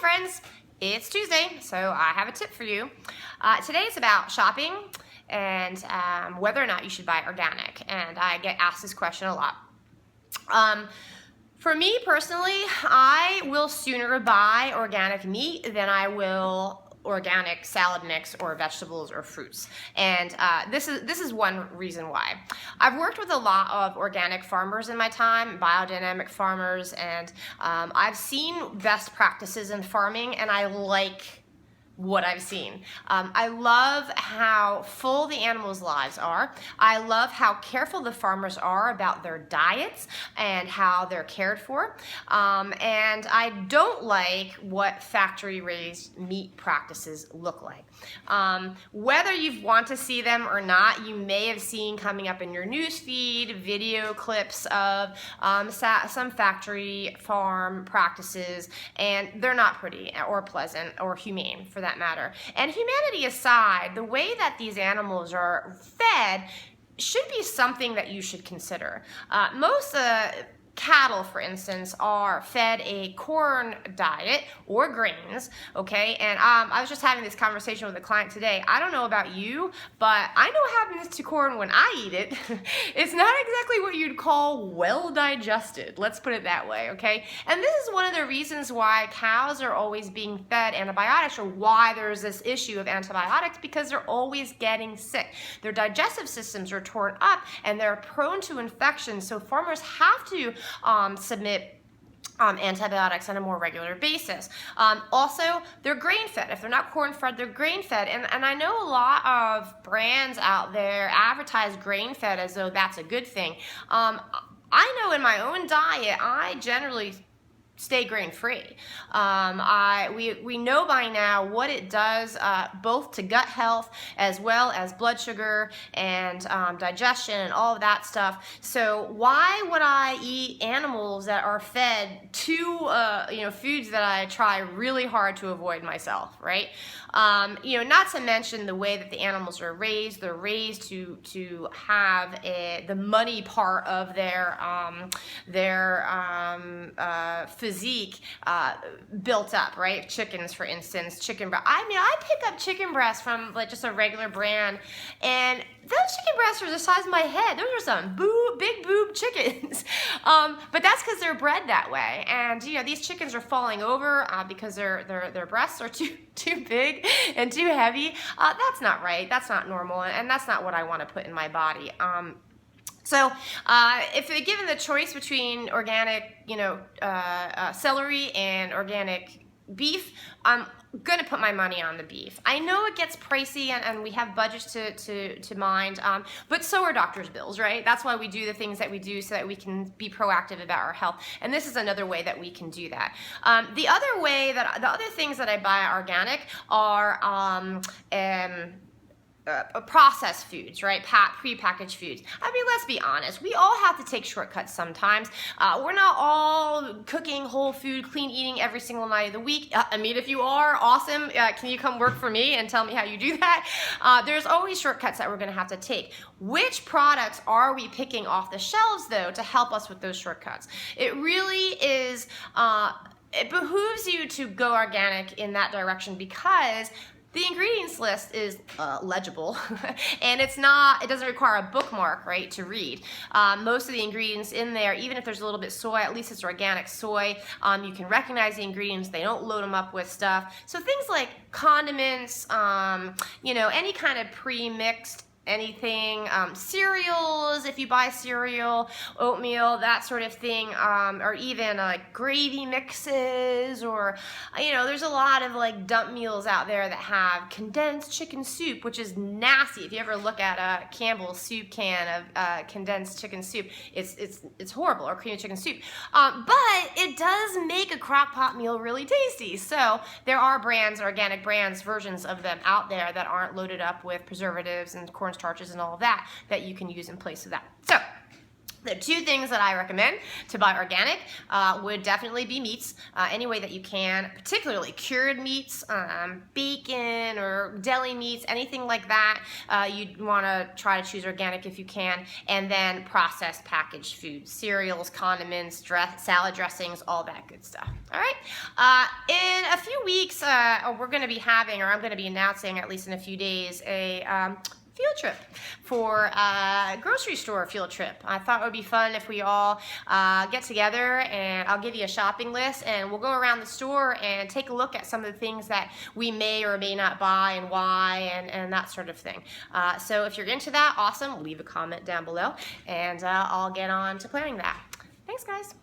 Hi friends, it's Tuesday, so I have a tip for you. Today is about shopping and whether or not you should buy organic, and I get asked this question a lot. For me personally, I will sooner buy organic meat than I will organic salad mix or vegetables or fruits, and this is one reason why. I've worked with a lot of organic farmers in my time, biodynamic farmers, and I've seen best practices in farming, and I like what I've seen. I love how full the animals' lives are. I love how careful the farmers are about their diets and how they're cared for. And I don't like what factory-raised meat practices look like. Whether you want to see them or not, you may have seen coming up in your news feed video clips of some factory farm practices, and they're not pretty or pleasant or humane for that matter. And humanity aside, the way that these animals are fed should be something that you should consider. Most cattle, for instance, are fed a corn diet or grains, okay? And I was just having this conversation with a client today. I don't know about you, but I know what happens to corn when I eat it. It's not exactly what you'd call well digested, let's put it that way, okay? And this is one of the reasons why cows are always being fed antibiotics, or why there's this issue of antibiotics, because they're always getting sick. Their digestive systems are torn up and they're prone to infection, so farmers have to submit antibiotics on a more regular basis. Also, they're grain-fed. If they're not corn-fed, they're grain-fed. And I know a lot of brands out there advertise grain-fed as though that's a good thing. I know in my own diet, I generally stay grain-free. We know by now what it does both to gut health as well as blood sugar and digestion and all of that stuff. So why would I eat animals that are fed to foods that I try really hard to avoid myself, right? Not to mention the way that the animals are raised. They're raised to have the money part of their physique built up, right? Chickens, for instance, chicken breast. I pick up chicken breasts from like just a regular brand, and those chicken breasts are the size of my head. Those are some big boob chickens. But that's because they're bred that way, and these chickens are falling over because their breasts are too big and too heavy. That's not right. That's not normal, and that's not what I want to put in my body. So if they're given the choice between organic, celery and organic beef, I'm gonna put my money on the beef. I know it gets pricey, and we have budgets to mind, but so are doctors' bills, right? That's why we do the things that we do, so that we can be proactive about our health. And this is another way that we can do that. The other things that I buy organic are processed foods, right? Pre-packaged foods. Let's be honest. We all have to take shortcuts sometimes. We're not all cooking whole food, clean eating every single night of the week. If you are, awesome. Can you come work for me and tell me how you do that? There's always shortcuts that we're going to have to take. Which products are we picking off the shelves, though, to help us with those shortcuts? It really is, it behooves you to go organic in that direction, because the ingredients list is legible, and it doesn't require a bookmark, right, to read. Most of the ingredients in there, even if there's a little bit soy, at least it's organic soy. You can recognize the ingredients. They don't load them up with stuff. So things like condiments, any kind of pre-mixed anything, cereals, if you buy cereal, oatmeal, that sort of thing, or even like gravy mixes, or there's a lot of like dump meals out there that have condensed chicken soup, which is nasty. If you ever look at a Campbell's soup can of condensed chicken soup, it's horrible, or creamy chicken soup. But it does make a crock pot meal really tasty. So there are brands, organic brands, versions of them out there that aren't loaded up with preservatives and cornstarches and all of that you can use in place of that. So The two things that I recommend to buy organic would definitely be meats, any way that you can, particularly cured meats, bacon or deli meats, anything like that. You'd want to try to choose organic if you can, and then processed packaged foods, cereals, condiments, salad dressings, all that good stuff. All right. In a few weeks, we're going to be having, or I'm going to be announcing, at least in a few days, a field trip for a grocery store field trip. I thought it would be fun if we all get together, and I'll give you a shopping list, and we'll go around the store and take a look at some of the things that we may or may not buy and why, and that sort of thing. So if you're into that, awesome. Leave a comment down below, and I'll get on to planning that. Thanks, guys.